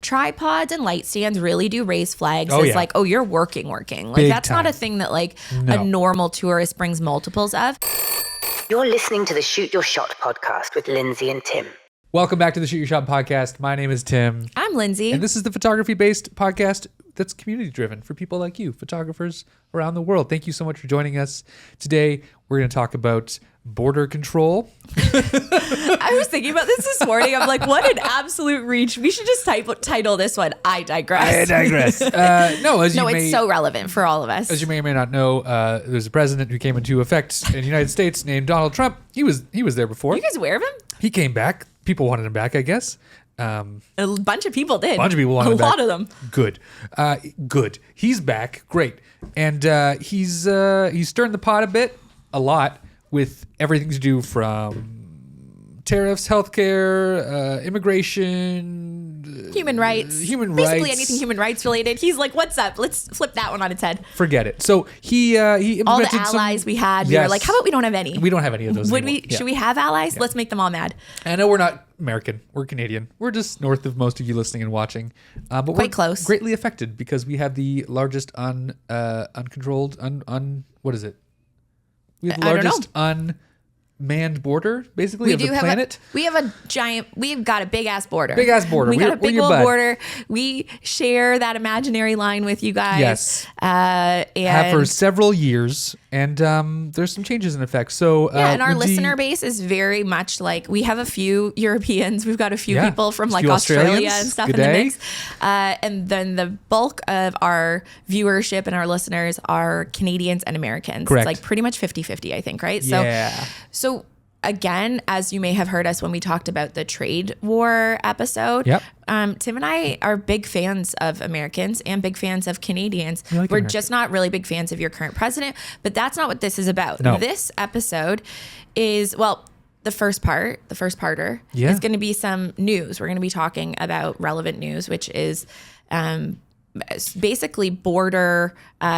tripods and light stands really do raise flags like, oh, you're working. Like Big that's time. not a thing that like a normal tourist brings multiples of. You're listening to the Shoot Your Shot podcast with Lindsay and Tim. Welcome back to the Shoot Your Shot podcast. My name is Tim. I'm Lindsay. And this is the photography-based podcast that's community-driven for people like you, photographers around the world. Thank you so much for joining us. Today, we're going to talk about border control. I was thinking about this morning. I'm like, what an absolute reach. We should just title this one, I Digress. It's so relevant for all of us. As you may or may not know, there's a president who came into effect in the United States named Donald Trump. He was there before. Are you guys aware of him? He came back. People wanted him back, I guess. A bunch of people did. A bunch of people wanted him back. A lot of them. Good. Good. He's back. Great. And he's stirring the pot a lot, with everything to do from tariffs, healthcare, immigration, human rights. Basically anything human rights related. He's like, what's up? Let's flip that one on its head. Forget it. So he implemented all the allies we had. We were like, how about we don't have any? We don't have any of those anymore. Should we have allies? Yeah. Let's make them all mad. I know we're not American. We're Canadian. We're just north of most of you listening and watching. But quite we're close. Greatly affected because we have the largest uncontrolled, what is it? We have the largest unmanned border, basically, of the planet. We've got a big ass border. Big ass border. We got a big old border. We share that imaginary line with you guys. Yes. And have for several years. And there's some changes in effect. So and our listener base is very much like, we have a few Europeans. We've got a few people from like Australia and stuff in the mix. And then the bulk of our viewership and our listeners are Canadians and Americans. Correct. It's like pretty much 50-50, I think, right? Yeah. So again, as you may have heard us when we talked about the trade war episode, Tim and I are big fans of Americans and big fans of Canadians. We're just not really big fans of your current president, but that's not what this is about. No. This episode is, the first parter is going to be some news. We're going to be talking about relevant news, which is basically border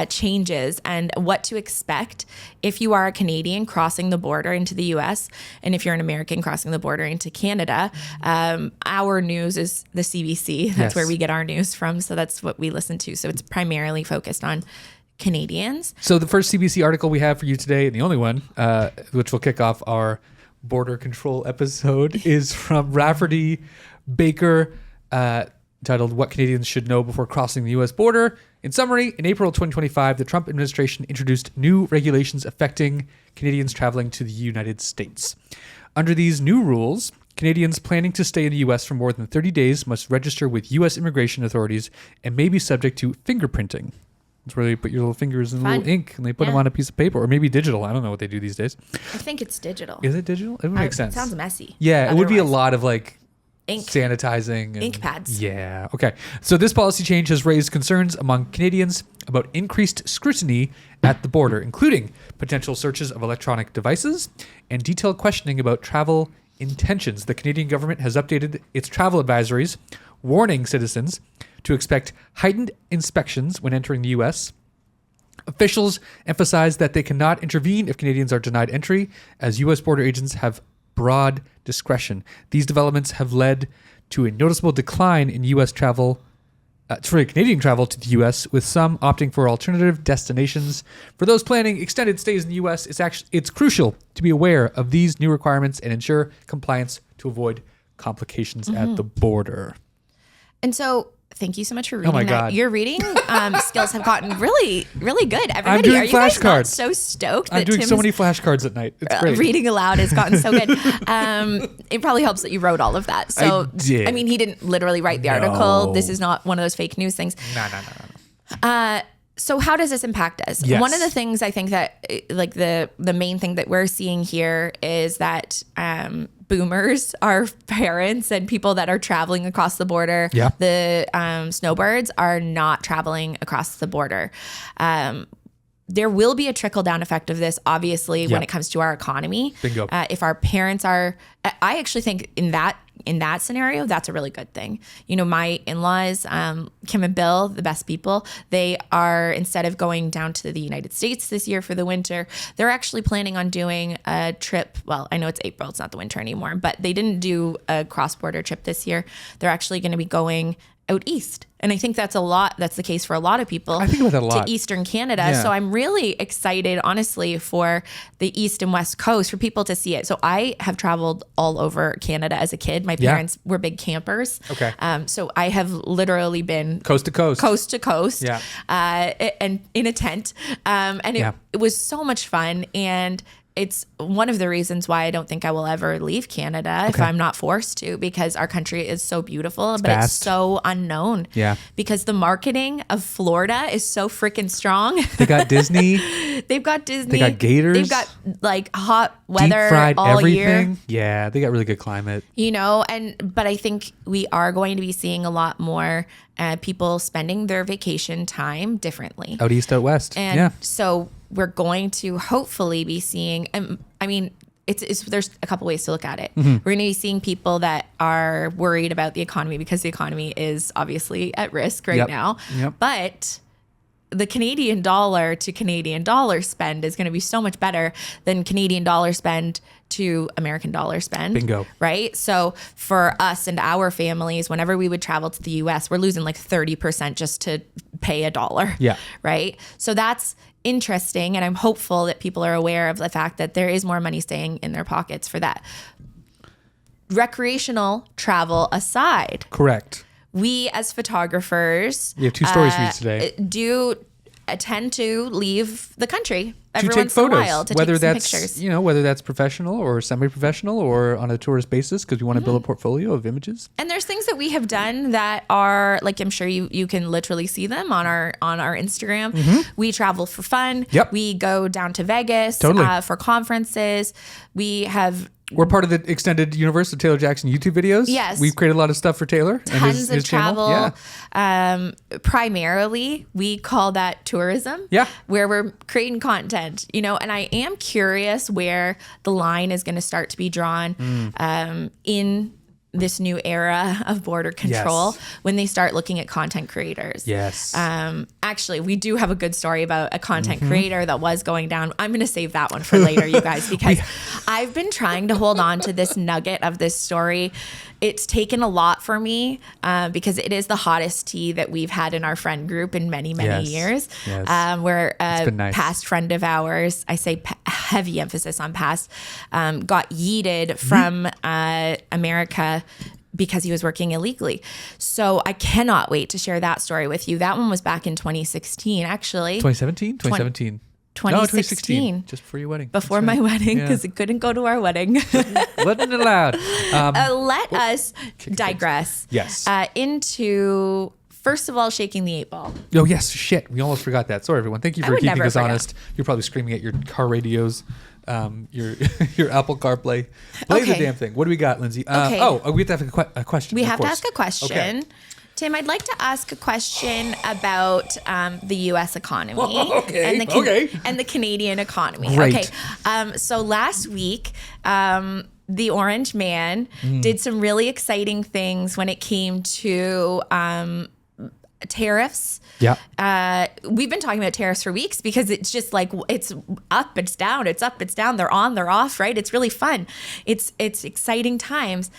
changes and what to expect if you are a Canadian crossing the border into the US and if you're an American crossing the border into Canada. Our news is the CBC. That's where we get our news from. So that's what we listen to. So it's primarily focused on Canadians. So the first CBC article we have for you today, and the only one, which will kick off our border control episode, is from Rafferty Baker, titled What Canadians Should Know Before Crossing the U.S. Border. In summary, in April 2025, the Trump administration introduced new regulations affecting Canadians traveling to the United States. Under these new rules, Canadians planning to stay in the U.S. for more than 30 days must register with U.S. immigration authorities and may be subject to fingerprinting. That's where they put your little fingers in a little ink and they put them on a piece of paper, or maybe digital. I don't know what they do these days. I think it's digital. Is it digital? It would make sense. It sounds messy. Yeah, it would be a lot of like ink, sanitizing, and ink pads. Yeah. Okay. So this policy change has raised concerns among Canadians about increased scrutiny at the border, including potential searches of electronic devices and detailed questioning about travel intentions. The Canadian government has updated its travel advisories, warning citizens to expect heightened inspections when entering the U.S. Officials emphasize that they cannot intervene if Canadians are denied entry, as U.S. border agents have broad discretion. These developments have led to a noticeable decline in U.S. travel, Canadian travel to the U.S., with some opting for alternative destinations. For those planning extended stays in the U.S., it's crucial to be aware of these new requirements and ensure compliance to avoid complications at the border. And so, thank you so much for reading that. God. Your reading skills have gotten really, really good. Everybody, I'm doing are you guys flashcards. not so stoked that I'm doing Tim's so many flashcards at night. It's great. Reading aloud has gotten so good. It probably helps that you wrote all of that. So, I did. I mean, he didn't literally write the article. This is not one of those fake news things. No. So how does this impact us? Yes. One of the things I think that, like the main thing that we're seeing here is that boomers, our parents and people that are traveling across the border, the snowbirds are not traveling across the border. There will be a trickle down effect of this, obviously, when it comes to our economy. Bingo. If our parents are, I actually think in that scenario, that's a really good thing. You know, my in-laws, Kim and Bill, the best people, they are, instead of going down to the United States this year for the winter, they're actually planning on doing a trip. Well, I know it's April, it's not the winter anymore, but they didn't do a cross-border trip this year. They're actually going to be going out east. And I think that's the case for a lot of people. I think about that a lot. To Eastern Canada. Yeah. So I'm really excited, honestly, for the East and West Coast, for people to see it. So I have traveled all over Canada as a kid. My parents were big campers. Okay. So I have literally been Coast to coast. Coast to coast. Yeah. And in a tent. And it was so much fun. And it's one of the reasons why I don't think I will ever leave Canada if I'm not forced to, because our country is so beautiful, but vast. it's so unknown. Yeah. Because the marketing of Florida is so freaking strong. They got Disney. They've got Disney. They got gators. They've got like hot weather Deep fried all everything. year. Yeah, they got really good climate. You know, but I think we are going to be seeing a lot more people spending their vacation time differently. Out east, out west. And so we're going to hopefully be seeing, I mean, it's there's a couple ways to look at it. Mm-hmm. We're going to be seeing people that are worried about the economy because the economy is obviously at risk right now. Yep. But the Canadian dollar to Canadian dollar spend is going to be so much better than Canadian dollar spend to American dollar spend. Bingo. Right? So for us and our families, whenever we would travel to the US, we're losing like 30% just to pay a dollar. Yeah. Right? So that's interesting. And I'm hopeful that people are aware of the fact that there is more money staying in their pockets for that. Recreational travel aside. Correct. We as photographers, We have 2 stories for you today. do tend to leave the country every To take once in a photos, while to whether take some that's pictures. whether that's professional or semi-professional or on a tourist basis because we want to build a portfolio of images. And there's things that we have done that are like, I'm sure you can literally see them on our Instagram. We travel for fun. Yep. We go down to Vegas Totally. for conferences. We're part of the extended universe of Taylor Jackson YouTube videos. Yes. We've created a lot of stuff for Taylor and tons his of travel. channel. Yeah. Primarily, we call that tourism. Yeah. Where we're creating content, and I am curious where the line is going to start to be drawn in this new era of border control when they start looking at content creators. Yes. Actually, we do have a good story about a content creator that was going down. I'm going to save that one for later, you guys, because I've been trying to hold on to this nugget of this story. It's taken a lot for me because it is the hottest tea that we've had in our friend group in many, many years. Yes. Where a nice. past friend of ours, I say heavy emphasis on past, got yeeted from America because he was working illegally. So I cannot wait to share that story with you. That one was back in 2016, actually. 2017? 2017. 2016. Just before your wedding. Before my wedding, because it couldn't go to our wedding. Wasn't allowed. Let us digress. Yes. Into, first of all, shaking the 8 ball. Oh, yes. Shit. We almost forgot that. Sorry, everyone. Thank you for would keeping never us forget. honest. You're probably screaming at your car radios, your your Apple CarPlay. Play the Okay. damn thing. What do we got, Lindsay? Okay. We have to have a question. We of have to course. ask a question. Okay. Tim, I'd like to ask a question about the U.S. economy Okay, and the Canadian economy. Great. Okay. So last week, the Orange Man did some really exciting things when it came to tariffs. Yeah. We've been talking about tariffs for weeks because it's just like it's up, it's down, it's up, it's down. They're on, they're off, right? It's really fun. It's exciting times.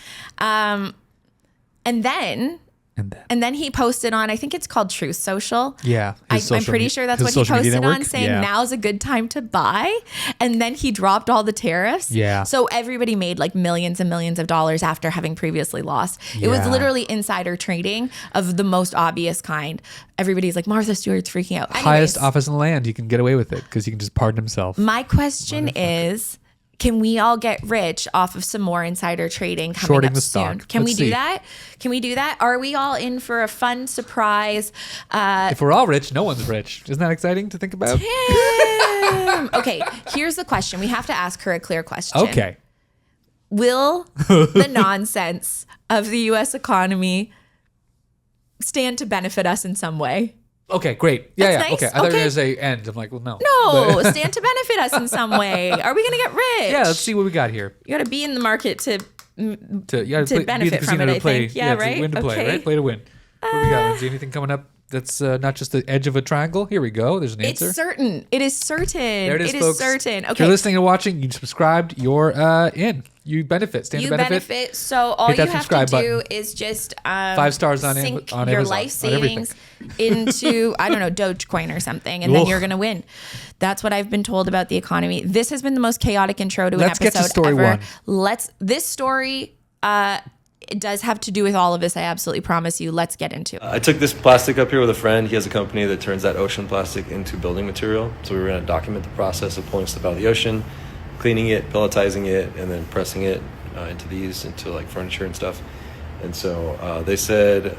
And then he posted on, I think it's called Truth Social. Yeah. I'm pretty sure that's what he posted on, saying now's a good time to buy. And then he dropped all the tariffs. Yeah. So everybody made like millions and millions of dollars after having previously lost. It was literally insider trading of the most obvious kind. Everybody's like, Martha Stewart's freaking out. Anyways, Highest office in the land. He can get away with it because he can just pardon himself. my question is, can we all get rich off of some more insider trading coming Shorting up the soon? stock. Can Let's we do see. that? Can we do that? Are we all in for a fun surprise? If we're all rich, no one's rich. Isn't that exciting to think about? Tim! Okay, here's the question. We have to ask her a clear question. Okay. Will the nonsense of the U.S. economy stand to benefit us in some way? Okay, great. Yeah, That's nice. Okay. I thought you were Okay. going to say end. I'm like, well, no. No, stand to benefit us in some way. Are we going to get rich? Yeah, let's see what we got here. You got to be in the market to To benefit from it, I think. Yeah, to right? win to play, Okay. right? Play to win. What do we got, Lindsay? Anything coming up? That's not just the edge of a triangle. Here we go. There's an answer. It's certain. It is certain. There it is, folks. Certain. Okay. If you're listening and watching, you subscribed, you're in. You benefit. Stand to benefit. So all you have to do is just 5 stars on sink on your Amazon, life savings into, I don't know, Dogecoin or something, and then you're going to win. That's what I've been told about the economy. This has been the most chaotic intro to an episode get to story ever. one. This story it does have to do with all of this. I absolutely promise you. Let's get into it. I took this plastic up here with a friend. He has a company that turns that ocean plastic into building material. So we were going to document the process of pulling stuff out of the ocean, cleaning it, pelletizing it, and then pressing it into like furniture and stuff. And so they said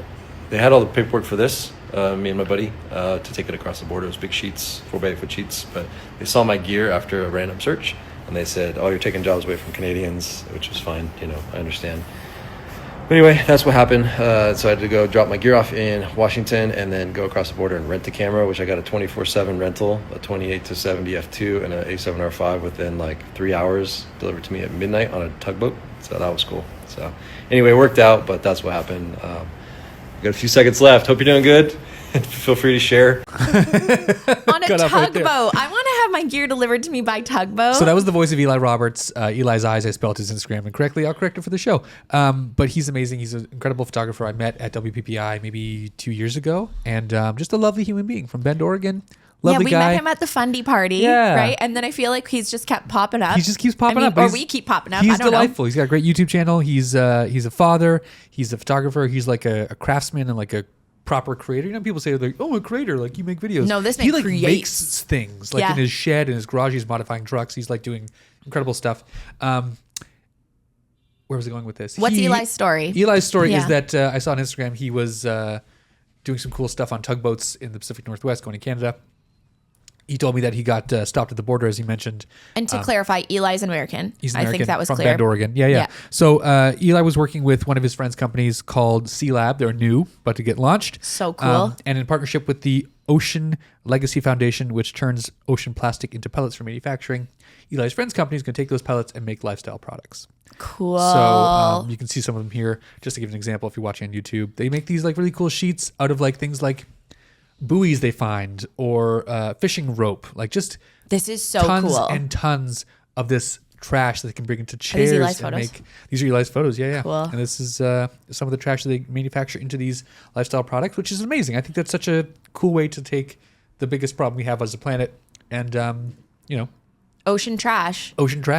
they had all the paperwork for this, me and my buddy, to take it across the border. It was big sheets, 4x8 foot sheets. But they saw my gear after a random search, and they said, "Oh, you're taking jobs away from Canadians," which was fine. I understand. But anyway, that's what happened. So I had to go drop my gear off in Washington and then go across the border and rent the camera, which I got a 24/7 rental, a 28 to 70 f2 and an A7R5 within like 3 hours, delivered to me at midnight on a tugboat. So that was cool. So anyway, it worked out, but that's what happened. Got a few seconds left. Hope you're doing good. Feel free to share. On a tugboat. I want to have my gear delivered to me by tugboat. So that was the voice of Eli Roberts. Eli's eyes. I spelled his Instagram incorrectly. I'll correct it for the show. But he's amazing. He's an incredible photographer I met at WPPI maybe 2 years ago. And just a lovely human being from Bend, Oregon. Lovely guy. Met him at the Fundy party, right? And then I feel like he's just kept popping up. He just keeps popping up. Or we keep popping up. He's I don't delightful. know. He's got a great YouTube channel. He's a father. He's a photographer. He's like a craftsman and like a proper creator. People say like, "Oh, a creator, like you make videos." No, this man he like creates. makes things like in his shed, in his garage. He's modifying trucks. He's like doing incredible stuff. Where was I going with this? What's Eli's story? Eli's story is that I saw on Instagram he was doing some cool stuff on tugboats in the Pacific Northwest, going to Canada. He told me that he got stopped at the border, as he mentioned. And to clarify, Eli's American. He's American. I think that was from clear. Bend, Oregon. Yeah. So Eli was working with one of his friends' companies called C Lab. They're new, but to get launched. So cool. And in partnership with the Ocean Legacy Foundation, which turns ocean plastic into pellets for manufacturing, Eli's friend's company is going to take those pellets and make lifestyle products. Cool. So you can see some of them here. Just to give an example, if you're watching on YouTube, they make these like really cool sheets out of like things like buoys they find or fishing rope, like just this is so tons cool. and tons of this trash that they can bring into Are these chairs Eli's and photos? make. These are Eli's photos, yeah. Cool. And this is some of the trash that they manufacture into these lifestyle products, which is amazing. I think that's such a cool way to take the biggest problem we have as a planet and ocean trash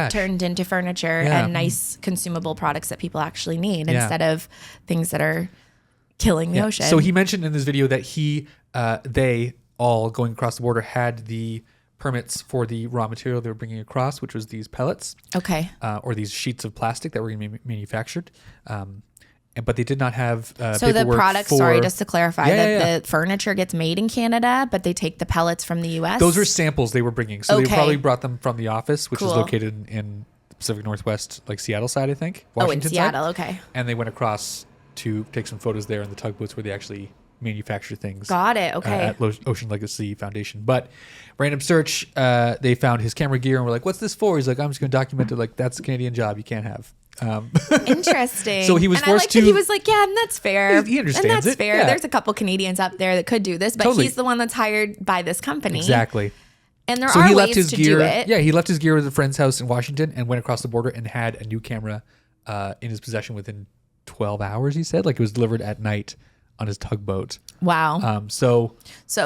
turned into furniture and nice consumable products that people actually need instead of things that are killing the ocean. So he mentioned in this video that they all going across the border had the permits for the raw material they were bringing across, which was these pellets. Okay. Or these sheets of plastic that were going to be manufactured. But they did not have so the product, sorry, just to clarify, the furniture gets made in Canada, but they take the pellets from the U.S.? Those are samples they were bringing. So they probably brought them from the office, which is located in the Pacific Northwest, like Seattle side, I think. Washington in Seattle, side. okay. And they went across to take some photos there in the tugboats where they actually manufacture things. Got it. Okay. At Ocean Legacy Foundation. But random search, they found his camera gear and were like, "What's this for?" He's like, "I'm just going to document it. Like, that's a Canadian job you can't have." Interesting. So he was forced to. He was like, "Yeah, and that's fair. He understands and that's fair. Yeah. There's a couple Canadians up there that could do this, but he's the one that's hired by this company. Exactly. And there are ways to do it. Yeah, he left his gear at a friend's house in Washington and went across the border and had a new camera in his possession within 12 hours, he said. Like, it was delivered at night on his tugboat. Wow. So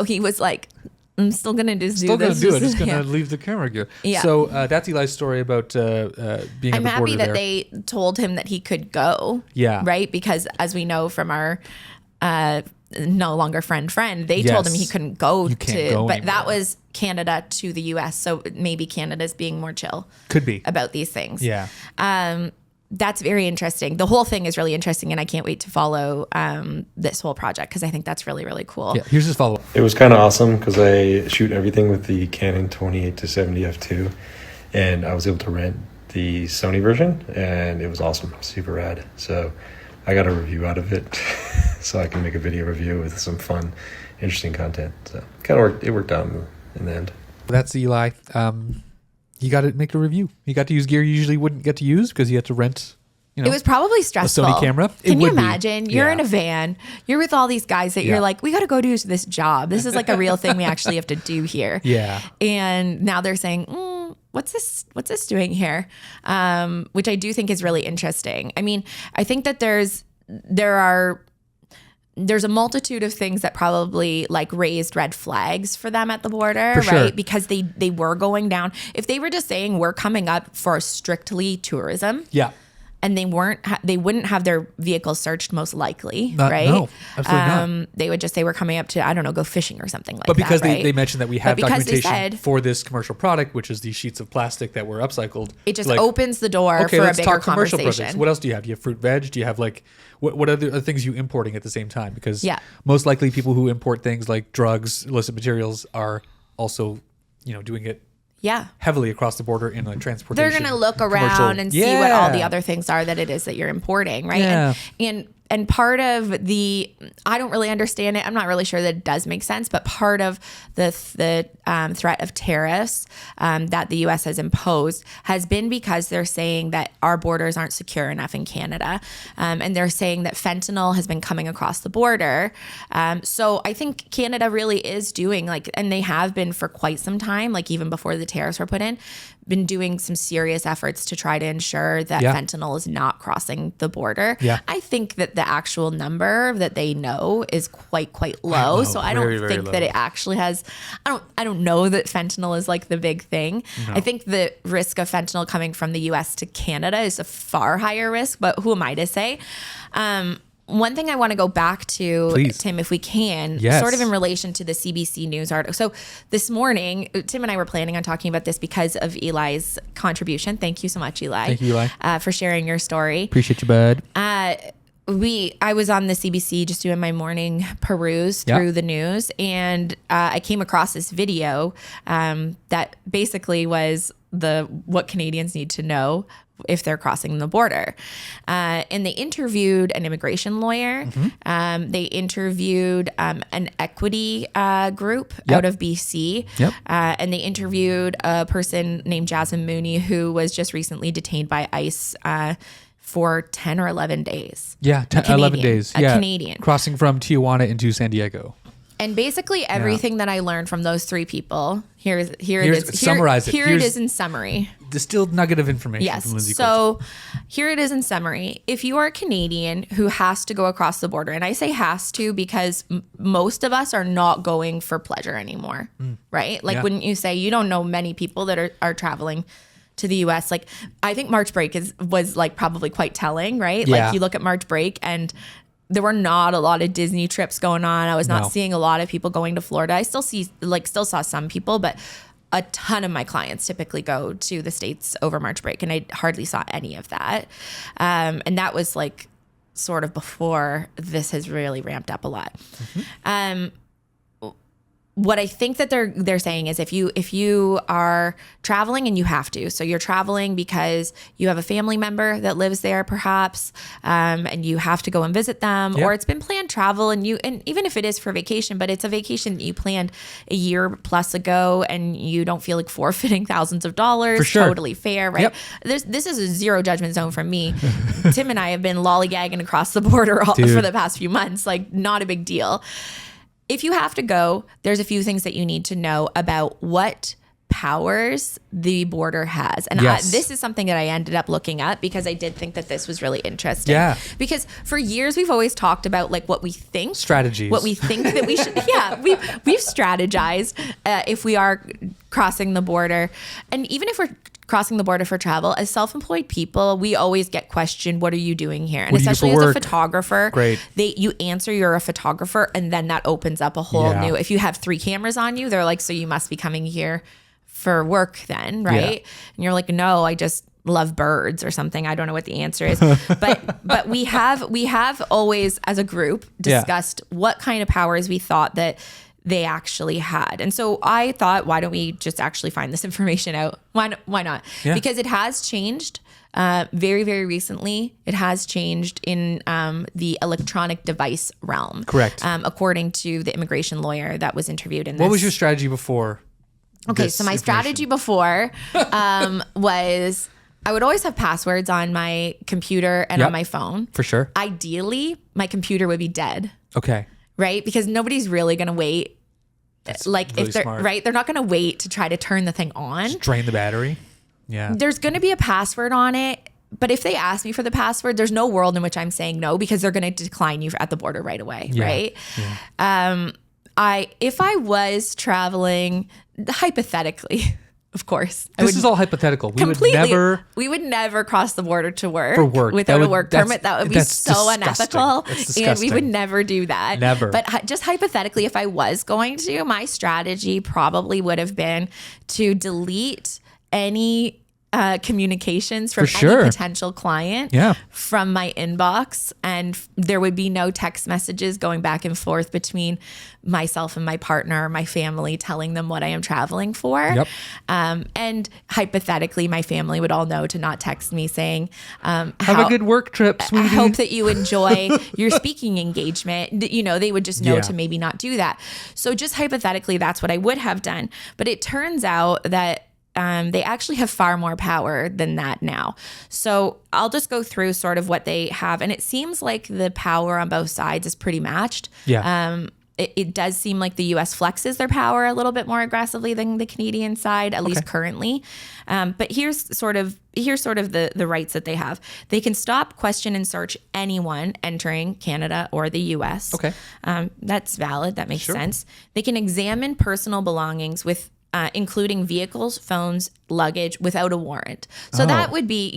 he was like, I'm still going to do this. Still going to do it. Just going to leave the camera gear. Yeah. So that's Eli's story about being at the border. I'm happy that they told him that he could go. Yeah. Right? Because as we know from our no longer friend, they told him he couldn't go but anymore. That was Canada to the US. So maybe Canada's being more chill. Could be. About these things. Yeah. That's very interesting. The whole thing is really interesting, and I can't wait to follow this whole project because I think that's really, really cool. Yeah, here's his follow-up. It was kind of awesome because I shoot everything with the Canon 28 to 70 f2, and I was able to rent the Sony version, and it was awesome, super rad. So I got a review out of it, so I can make a video review with some fun, interesting content. So it worked out in the end. That's Eli. He got to make a review. He got to use gear you usually wouldn't get to use because he had to rent, It was probably stressful. A Sony camera. Can you imagine? You're in a van. You're with all these guys that you're like, we got to go do this job. This is like a real thing we actually have to do here. Yeah. And now they're saying, what's this doing here? Which I do think is really interesting. I mean, I think that there's a multitude of things that probably like raised red flags for them at the border, For sure. right? Because they were going down. If they were just saying we're coming up for strictly tourism, Yeah. and they wouldn't have their vehicles searched most likely, right? No, absolutely not. They would just say we're coming up to, I don't know, go fishing or something like that. But because right? they mentioned that we have because documentation for this commercial product, which is these sheets of plastic that were upcycled. It just opens the door for a bigger talk commercial conversation. projects. What else do you have? Do you have fruit veg? Do you have like what other things you importing at the same time? Because most likely people who import things like drugs, illicit materials are also, doing it heavily across the border in like transportation. They're going to look around and see what all the other things are that it is that you're importing, right? Yeah. And part of I don't really understand it. I'm not really sure that it does make sense, but part of the threat of tariffs that the U.S. has imposed has been because they're saying that our borders aren't secure enough in Canada. And they're saying that fentanyl has been coming across the border. So I think Canada really is doing and they have been for quite some time, like even before the tariffs were put in, been doing some serious efforts to try to ensure that fentanyl is not crossing the border. Yeah. I think that the actual number that they know is quite low. So I don't think that it actually has, I don't know that fentanyl is like the big thing. No. I think the risk of fentanyl coming from the US to Canada is a far higher risk, but who am I to say? One thing I want to go back to, Please. Tim, if we can, sort of in relation to the CBC News article. So this morning, Tim and I were planning on talking about this because of Eli's contribution. Thank you so much, Eli. Thank you, Eli. For sharing your story. Appreciate you, bud. I was on the CBC just doing my morning peruse through the news, and I came across this video that basically was what Canadians need to know if they're crossing the border. And they interviewed an immigration lawyer. Mm-hmm. They interviewed an equity group out of BC. Yep. And they interviewed a person named Jasmine Mooney, who was just recently detained by ICE for 10 or 11 days. Yeah, 11 days. A Canadian. Crossing from Tijuana into San Diego. And basically everything that I learned from those three people, here it is. Summarize it. Here it is in summary. Distilled nugget of information yes. from Lindsay So here it is in summary. If you are a Canadian who has to go across the border, and I say has to because most of us are not going for pleasure anymore, right? Like wouldn't you say you don't know many people that are traveling to the US? Like I think March break was like probably quite telling, right? Yeah. Like you look at March break and there were not a lot of Disney trips going on. I was not seeing a lot of people going to Florida. I still saw some people, but a ton of my clients typically go to the States over March break, and I hardly saw any of that. And that was like sort of before this has really ramped up a lot. Mm-hmm. What I think that they're saying is if you are traveling and you have to, so you're traveling because you have a family member that lives there perhaps, and you have to go and visit them, or it's been planned travel and even if it is for vacation, but it's a vacation that you planned a year plus ago and you don't feel like forfeiting thousands of dollars, for sure. Totally fair, right? Yep. This is a zero judgment zone from me. Tim and I have been lollygagging across the border for the past few months, like not a big deal. If you have to go, there's a few things that you need to know about what powers the border has. And this is something that I ended up looking at because I did think that this was really interesting. Yeah. Because for years we've always talked about like what we think. Strategies. What we think that we should. We've strategized if we are crossing the border. And even if we're crossing the border for travel, as self-employed people, we always get questioned, what are you doing here? And especially as a photographer, you answer you're a photographer, and then that opens up a whole new, if you have 3 cameras on you, they're like, so you must be coming here for work then, right? And you're like, no, I just love birds or something. I don't know what the answer is. But we have always as a group discussed what kind of powers we thought that they actually had. And so I thought, why don't we just actually find this information out? Why not? Yeah. Because it has changed very, very recently. It has changed in the electronic device realm. Correct. According to the immigration lawyer that was interviewed in this. What was your strategy before? Okay, so my strategy before was I would always have passwords on my computer and on my phone. For sure. Ideally, my computer would be dead. Okay. Right? Because nobody's really going to wait. That's like really if they're smart. right, they're not going to wait to try to turn the thing on. Just drain the battery. Yeah. There's going to be a password on it. But if they ask me for the password, there's no world in which I'm saying no, because they're going to decline you at the border right away. Yeah. Right. Yeah. If I was traveling, hypothetically, of course, This is all hypothetical. We would never cross the border to work for work without a work permit. That would be so disgusting. unethical, That's and disgusting. we would never do that. Never. But just hypothetically, if I was going to, my strategy probably would have been to delete any communications from any potential client from my inbox, and there would be no text messages going back and forth between myself and my partner, my family, telling them what I am traveling for. Yep. And hypothetically, my family would all know to not text me saying, have a good work trip, sweetie. I hope that you enjoy your speaking engagement. You know, they would just know to maybe not do that. So just hypothetically, that's what I would have done. But it turns out that they actually have far more power than that now. So I'll just go through sort of what they have. And it seems like the power on both sides is pretty matched. Yeah. It does seem like the U.S. flexes their power a little bit more aggressively than the Canadian side, at least currently. But here's sort of the rights that they have. They can stop, question, and search anyone entering Canada or the U.S. Okay. That's valid. That makes sense. They can examine personal belongings with including vehicles, phones, luggage without a warrant. So that would be,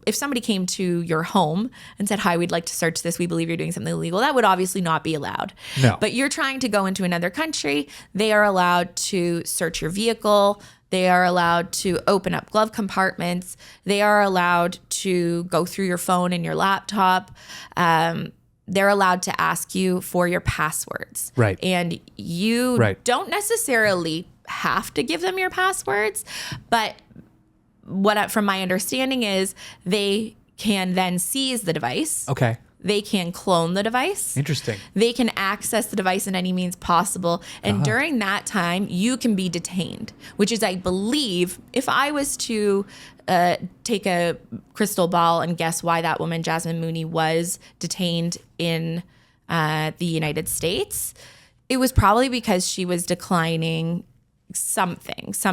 if somebody came to your home and said, "Hi, we'd like to search this. We believe you're doing something illegal," that would obviously not be allowed. No. But you're trying to go into another country. They are allowed to search your vehicle. They are allowed to open up glove compartments. They are allowed to go through your phone and your laptop. They're allowed to ask you for your passwords. Right. And you don't necessarily have to give them your passwords, but from my understanding is they can then seize the device. Okay. They can clone the device. Interesting. They can access the device in any means possible. And during that time, you can be detained, which is, I believe, if I was to take a crystal ball and guess why that woman, Jasmine Mooney, was detained in the United States, it was probably because she was declining some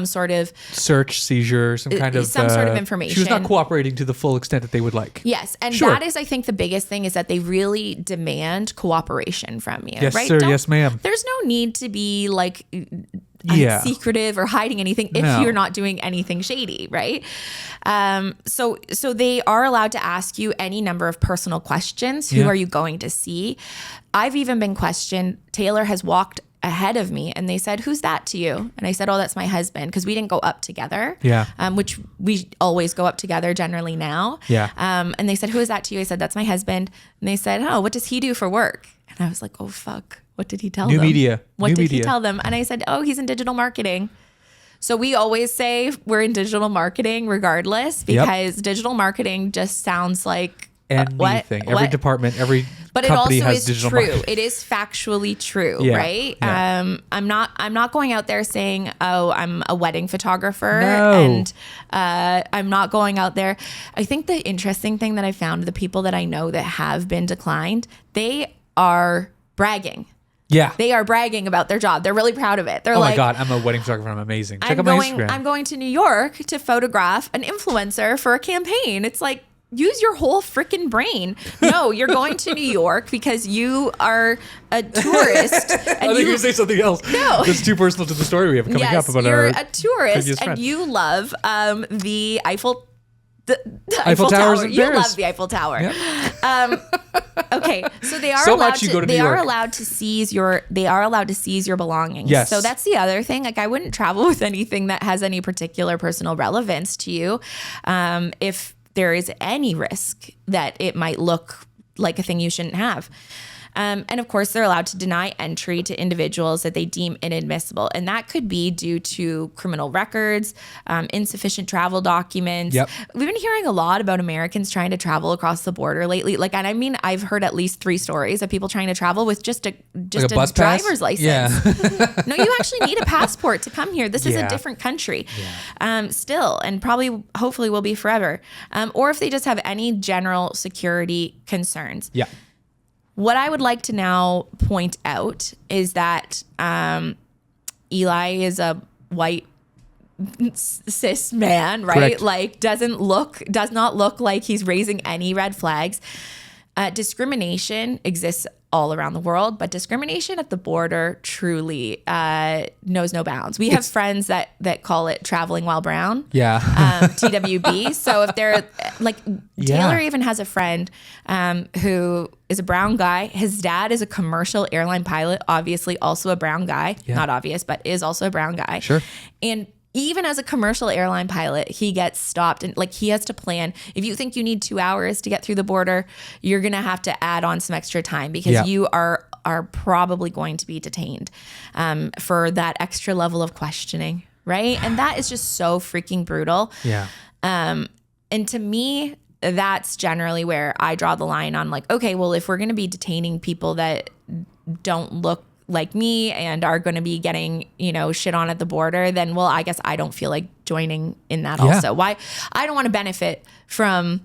sort of search, seizure, some sort of information. She was not cooperating to the full extent that they would like. Yes. And that is, I think, the biggest thing is that they really demand cooperation from you. Yes, right? sir. Yes, ma'am. There's no need to be like secretive or hiding anything if you're not doing anything shady, right? So they are allowed to ask you any number of personal questions. Who are you going to see? I've even been questioned. Taylor has walked ahead of me and they said, "Who's that to you?" And I said, "Oh, that's my husband," because we didn't go up together. Yeah. Which we always go up together generally now. Yeah. And they said, "Who is that to you?" I said, "That's my husband." And they said, "Oh, what does he do for work?" And I was like, "Oh, fuck. What did he tell them?" New media. What did he tell them? And I said, "Oh, he's in digital marketing." So we always say we're in digital marketing regardless, because digital marketing just sounds like anything. Every department, every company has digital marketing. It is factually true, right? Yeah. I'm not going out there saying, "Oh, I'm a wedding photographer," No. and I'm not going out there. I think the interesting thing that I found, the people that I know that have been declined, they are bragging. Yeah. They are bragging about their job. They're really proud of it. They're oh like, my God, I'm a wedding photographer. I'm amazing. Check out my Instagram. I'm going to New York to photograph an influencer for a campaign. It's like, use your whole freaking brain. No, you're going to New York because you are a tourist. And I think you're going to say something else. No. That's too personal to the story we have coming up about you're our a tourist and you love the Eiffel Tower. in You Paris. love the Eiffel Tower. Yep. Okay, so they are So allowed much you to, go to they New are York. allowed to seize your belongings. Yes. So that's the other thing. Like, I wouldn't travel with anything that has any particular personal relevance to you. If there is any risk that it might look like a thing you shouldn't have. And of course, they're allowed to deny entry to individuals that they deem inadmissible. And that could be due to criminal records, insufficient travel documents. Yep. We've been hearing a lot about Americans trying to travel across the border lately. Like, and I mean, I've heard at least 3 stories of people trying to travel with just a bus pass? driver's license. Yeah. No, you actually need a passport to come here. This is a different country still, and probably, hopefully will be forever. Or if they just have any general security concerns. Yeah. What I would like to now point out is that Eli is a white cis man, right? Correct. Like does not look like he's raising any red flags. Discrimination exists all around the world, but discrimination at the border truly knows no bounds. We have friends that call it traveling while brown. Yeah. TWB. So if they're like, Taylor even has a friend who is a brown guy. His dad is a commercial airline pilot, obviously also a brown guy. Yeah. Not obvious, but is also a brown guy. Sure. And even as a commercial airline pilot, he gets stopped and like he has to plan. If you think you need 2 hours to get through the border, you're going to have to add on some extra time because you are probably going to be detained for that extra level of questioning, right? And that is just so freaking brutal. Yeah. And to me, that's generally where I draw the line on like, okay, well, if we're going to be detaining people that don't look like me and are going to be getting, shit on at the border, then, well, I guess I don't feel like joining in that also. Why? I don't want to benefit from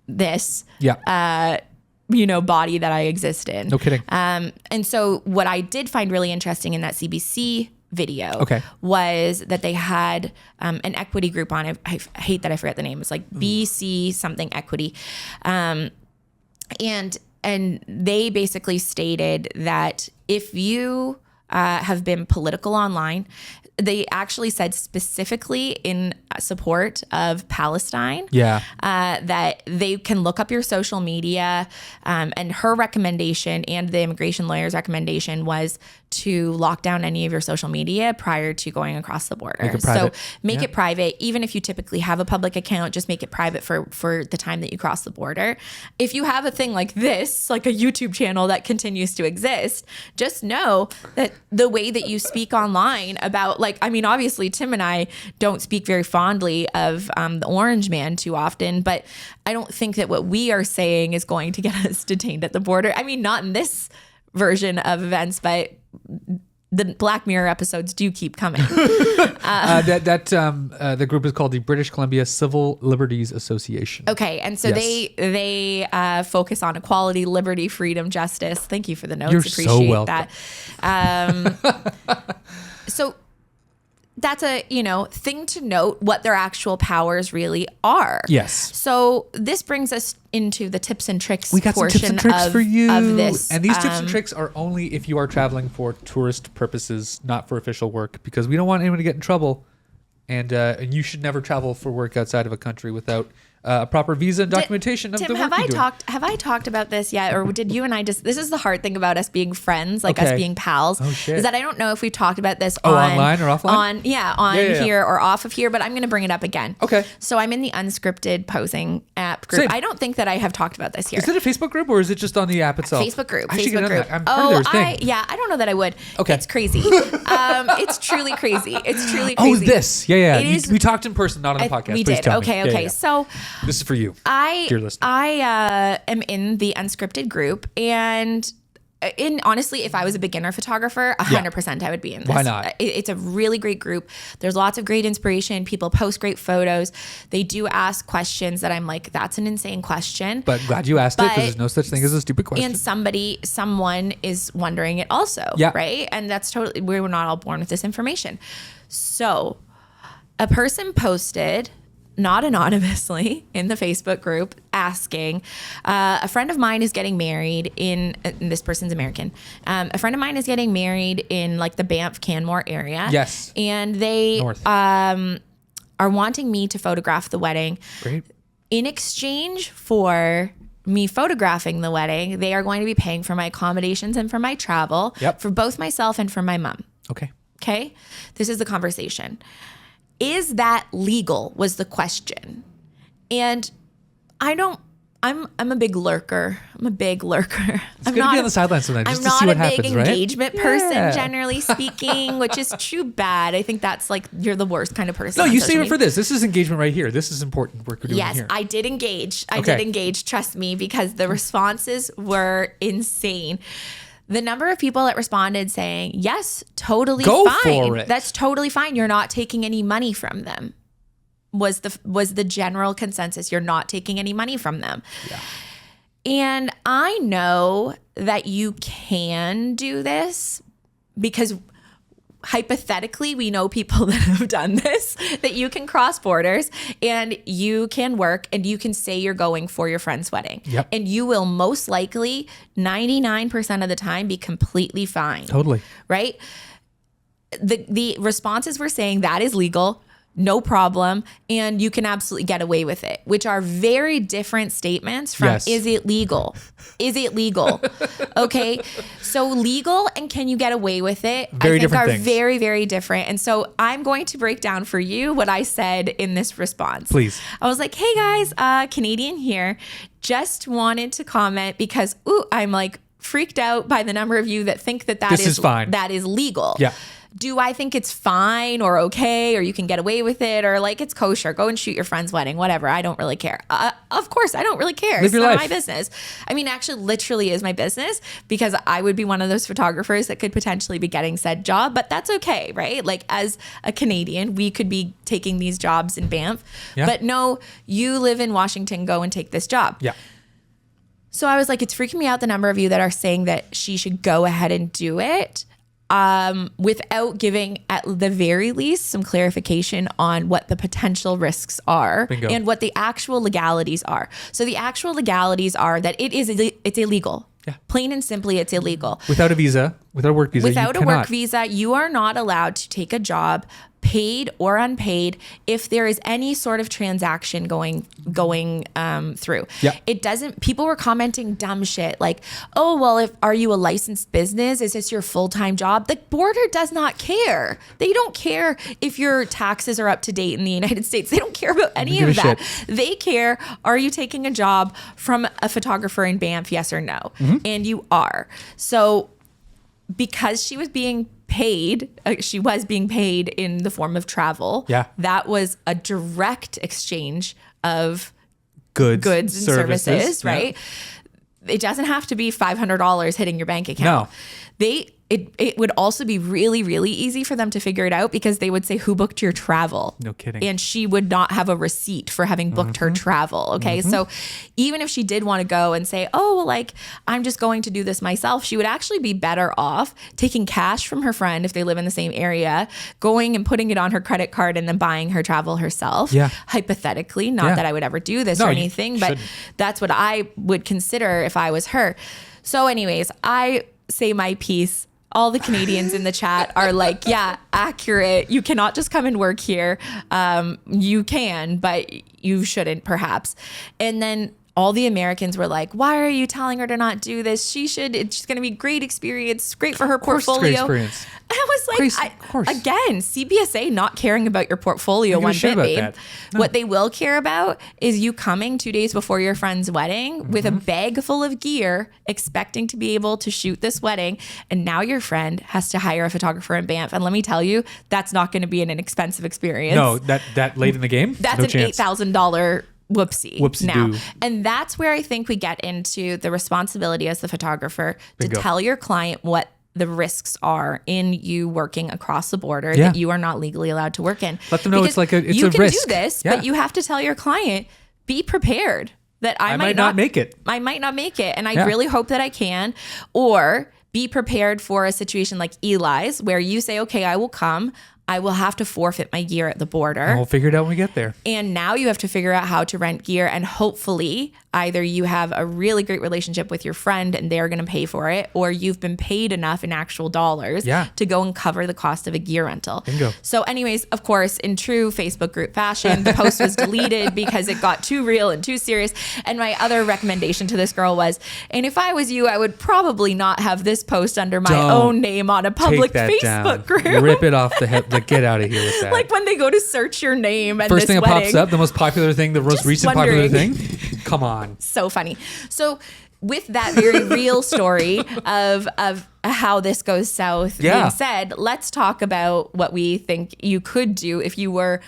this, body that I exist in. No kidding. And so what I did find really interesting in that CBC video was that they had an equity group on it. I hate that I forget the name. It's like BC something equity. And they basically stated that if you have been political online, they actually said specifically in support of Palestine that they can look up your social media. And her recommendation and the immigration lawyer's recommendation was to lock down any of your social media prior to going across the border. Make it private. Even if you typically have a public account, just make it private for the time that you cross the border. If you have a thing like this, like a YouTube channel that continues to exist, just know that the way that you speak online about, like, I mean, obviously Tim and I don't speak very fondly of the Orange Man too often, but I don't think that what we are saying is going to get us detained at the border. I mean, not in this version of events, but the Black Mirror episodes do keep coming. The group is called the British Columbia Civil Liberties Association. Okay, and so they focus on equality, liberty, freedom, justice. Thank you for the notes. You're Appreciate so welcome. that. So that's a thing to note what their actual powers really are. Yes. So this brings us into the tips and tricks. We got some tips and tricks for you. Of this, and these tips and tricks are only if you are traveling for tourist purposes, not for official work, because we don't want anyone to get in trouble. And you should never travel for work outside of a country without a proper visa and documentation of Tim, the work you're doing. have I talked about this yet? Or did you and I just, this is the hard thing about us being friends, like us being pals, is that I don't know if we've talked about this online or offline? Here or off of here, but I'm going to bring it up again. Okay. So I'm in the unscripted posing app group. Same. I don't think that I have talked about this here. Is it a Facebook group or is it just on the app itself? Facebook group. I should get Facebook on group. that. I'm part of their thing. I don't know that I would. Okay. It's crazy. It's truly crazy. It's truly crazy. Oh, this. Yeah. It is, we talked in person, not on the podcast. We Please did. tell me. Okay. Yeah. So this is for you. Dear listener. I am in the unscripted group, and honestly, if I was a beginner photographer, 100% I would be in this. Why not? It's a really great group. There's lots of great inspiration. People post great photos. They do ask questions that I'm like, that's an insane question. But glad you asked it, because there's no such thing as a stupid question. And someone is wondering it also, right? And that's totally, we were not all born with this information. So a person posted, not anonymously, in the Facebook group asking, a friend of mine is getting married in, and this person's American, a friend of mine is getting married in like the Banff Canmore area. Yes. And they are wanting me to photograph the wedding. Great. In exchange for me photographing the wedding, they are going to be paying for my accommodations and for my travel for both myself and for my mom. Okay. This is the conversation. Is that legal was the question. And I don't I'm a big lurker. I'm a big lurker. It's good to be on the sidelines sometimes just to see what happens, right? I'm not a big engagement person, generally speaking, which is too bad. I think that's like, you're the worst kind of person. No, you save it for this. This is engagement right here. This is important work we're doing here. Yes, I did engage. I did engage, trust me, because the responses were insane. The number of people that responded saying, yes, totally Go fine. for it. That's totally fine. You're not taking any money from them. Was the general consensus. You're not taking any money from them. Yeah. And I know that you can do this because hypothetically, we know people that have done this, that you can cross borders and you can work and you can say you're going for your friend's wedding. Yep. And you will most likely 99% of the time be completely fine. Totally. Right? The responses were saying that is legal. No problem. And you can absolutely get away with it, which are very different statements from is it legal? Is it legal? Okay. So legal and can you get away with it? Very different things. Very, very different. And so I'm going to break down for you what I said in this response. Please. I was like, hey guys, Canadian here. Just wanted to comment because I'm like freaked out by the number of you that think that this is fine. That is legal. Yeah. Do I think it's fine or okay, or you can get away with it, or like it's kosher, go and shoot your friend's wedding, whatever. I don't really care. Of course, I don't really care. It's not my business. I mean, actually, literally is my business because I would be one of those photographers that could potentially be getting said job, but that's okay, right? Like as a Canadian, we could be taking these jobs in Banff, but no, you live in Washington, go and take this job. Yeah. So I was like, it's freaking me out the number of you that are saying that she should go ahead and do it. Without giving at the very least some clarification on what the potential risks are. Bingo. And what the actual legalities are. So the actual legalities are that it's illegal. Yeah. Plain and simply, it's illegal. Without a visa, without a work visa, without a work visa, you are not allowed to take a job, paid or unpaid, if there is any sort of transaction going through. Yeah. It doesn't, people were commenting dumb shit like, oh, well, are you a licensed business? Is this your full-time job? The border does not care. They don't care if your taxes are up to date in the United States. They don't care about any of that. Shit. They care, are you taking a job from a photographer in Banff, yes or no? Mm-hmm. And you are. So because she was being paid in the form of travel. Yeah. That was a direct exchange of goods and services, right? Yeah. It doesn't have to be $500 hitting your bank account. No. It would also be really, really easy for them to figure it out because they would say, who booked your travel? No kidding. And she would not have a receipt for having booked her travel. Okay. Mm-hmm. So even if she did want to go and say, oh, well, like, I'm just going to do this myself, she would actually be better off taking cash from her friend if they live in the same area, going and putting it on her credit card and then buying her travel herself. Yeah. Hypothetically, not that I would ever do this or anything, but that's what I would consider if I was her. So anyways, I say my piece. All the Canadians in the chat are like, yeah, accurate. You cannot just come and work here. You can, but you shouldn't perhaps. And then all the Americans were like, why are you telling her to not do this? She's going to be great experience, great for her portfolio. Great experience. I was like, again, CBSA not caring about your portfolio one bit, babe. No. What they will care about is you coming 2 days before your friend's wedding with a bag full of gear, expecting to be able to shoot this wedding. And now your friend has to hire a photographer in Banff. And let me tell you, that's not going to be an inexpensive experience. No, that late in the game? That's no an chance. $8,000 whoopsie now. Do. And that's where I think we get into the responsibility as the photographer to tell your client what the risks are in you working across the border that you are not legally allowed to work in. Let them know it's a risk. You can do this, but you have to tell your client, be prepared that I might not make it. I might not make it. And I really hope that I can. Or be prepared for a situation like Eli's where you say, okay, I will come. I will have to forfeit my gear at the border. And we'll figure it out when we get there. And now you have to figure out how to rent gear. And hopefully either you have a really great relationship with your friend and they're going to pay for it, or you've been paid enough in actual dollars to go and cover the cost of a gear rental. Bingo. So anyways, of course, in true Facebook group fashion, the post was deleted because it got too real and too serious. And my other recommendation to this girl was, and if I was you, I would probably not have this post under my own name on a public Facebook group. Rip it off the head. Like, get out of here with that. Like when they go to search your name and first thing that wedding, pops up, the most popular thing, the most recent popular thing. Come on. So funny. So with that very real story of how this goes south being said, let's talk about what we think you could do if you were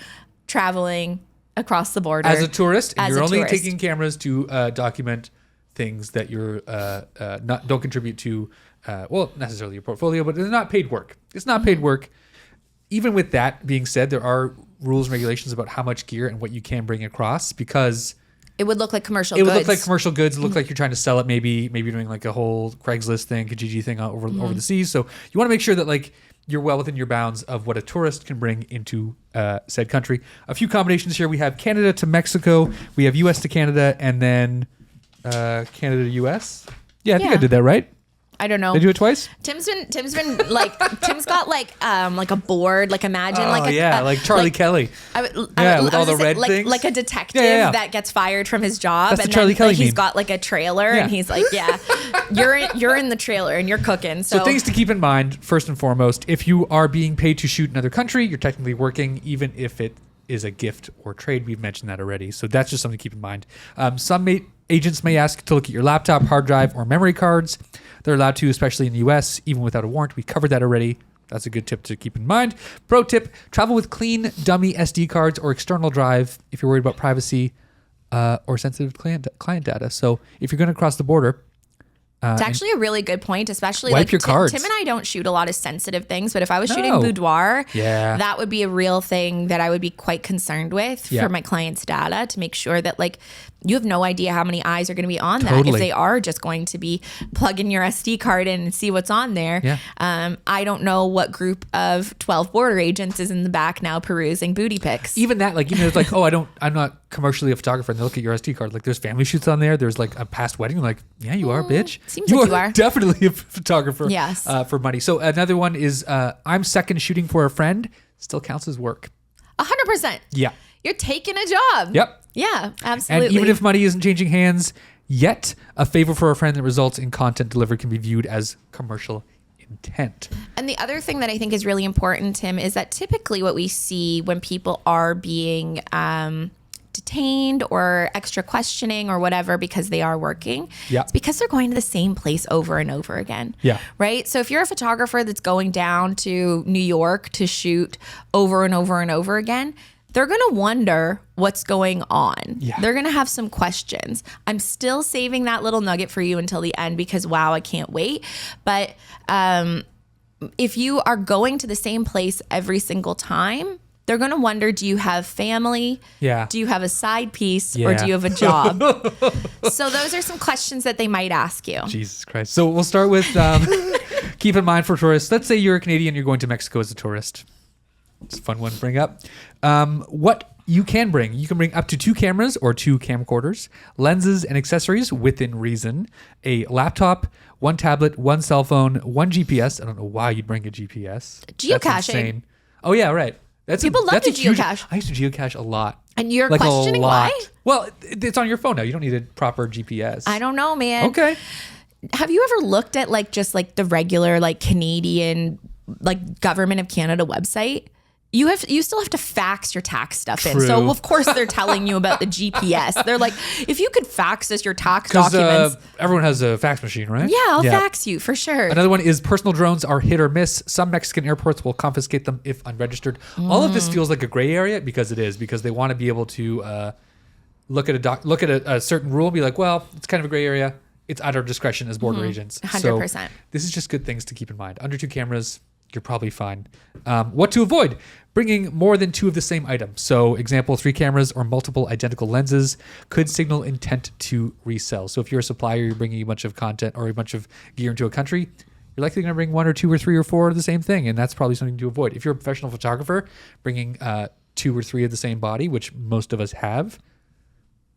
traveling across the border as a tourist, and you're only taking cameras to document things that you're don't contribute to necessarily your portfolio, but it's not paid work. It's not paid work. Even with that being said, there are rules and regulations about how much gear and what you can bring across, because it would look like commercial goods. It would look like commercial goods. It look like you're trying to sell it, maybe doing like a whole Craigslist thing, Kijiji thing over the seas. So you want to make sure that like you're well within your bounds of what a tourist can bring into said country. A few combinations here. We have Canada to Mexico. We have US to Canada, and then Canada to US. Yeah, I think I did that right. I don't know. Did I do it twice? Tim's been like Tim's got like a board, like imagine like Charlie Kelly. With all the red things, like a detective that gets fired from his job. That's and the Charlie then, Kelly like, he's meme. got like a trailer and he's like, you're in the trailer and you're cooking. So things to keep in mind, first and foremost, if you are being paid to shoot in another country, you're technically working, even if it is a gift or trade. We've mentioned that already. So that's just something to keep in mind. Some agents may ask to look at your laptop, hard drive, or memory cards. They're allowed to, especially in the US, even without a warrant. We covered that already. That's a good tip to keep in mind. Pro tip, travel with clean dummy SD cards or external drive if you're worried about privacy or sensitive client data. So if you're going to cross the border, it's actually a really good point, especially wipe like your cards. Tim and I don't shoot a lot of sensitive things, but if I was shooting boudoir, that would be a real thing that I would be quite concerned with for my clients' data, to make sure that like you have no idea how many eyes are going to be on that. If they are just going to be plugging your SD card in and see what's on there. I don't know what group of 12 border agents is in the back now perusing booty pics. Even that, like, it's like, I'm not commercially a photographer, and they look at your SD card. Like, there's family shoots on there. There's like a past wedding. I'm like, yeah, you are, bitch. Seems like you are. Definitely a photographer. Yes. For money. So another one is I'm second shooting for a friend. Still counts as work. 100%. Yeah. You're taking a job. Yep. Yeah, absolutely. And even if money isn't changing hands yet, a favor for a friend that results in content delivered can be viewed as commercial intent. And the other thing that I think is really important, Tim, is that typically what we see when people are being detained or extra questioning or whatever because they are working, it's because they're going to the same place over and over again. Yeah. Right? So if you're a photographer that's going down to New York to shoot over and over and over again, they're going to wonder what's going on. Yeah. They're going to have some questions. I'm still saving that little nugget for you until the end because, wow, I can't wait. But if you are going to the same place every single time, they're going to wonder, do you have family? Yeah. Do you have a side piece? Or do you have a job? So those are some questions that they might ask you. Jesus Christ. So we'll start with keep in mind for tourists. Let's say you're a Canadian, you're going to Mexico as a tourist. It's a fun one to bring up. What you can bring up to 2 cameras or 2 camcorders, lenses and accessories within reason, a laptop, 1 tablet, 1 cell phone, 1 GPS. I don't know why you'd bring a GPS. Geocaching. That's insane. Oh yeah, right. People love to geocache. I used to geocache a lot. And you're like questioning why? Well, it's on your phone now. You don't need a proper GPS. I don't know, man. Okay. Have you ever looked at like just like the regular like Canadian like Government of Canada website? You still have to fax your tax stuff in. So of course they're telling you about the GPS. They're like, if you could fax us your tax documents. Everyone has a fax machine, right? Yeah, I'll fax you for sure. Another one is personal drones are hit or miss. Some Mexican airports will confiscate them if unregistered. All of this feels like a gray area because they want to be able to look at a certain rule and be like, well, it's kind of a gray area. It's at our discretion as border agents. 100%. So this is just good things to keep in mind. Under 2 cameras, you're probably fine. What to avoid? Bringing more than 2 of the same item. So example, 3 cameras or multiple identical lenses could signal intent to resell. So if you're a supplier, you're bringing a bunch of content or a bunch of gear into a country, you're likely going to bring 1 or 2 or 3 or 4 of the same thing. And that's probably something to avoid. If you're a professional photographer, bringing 2 or 3 of the same body, which most of us have,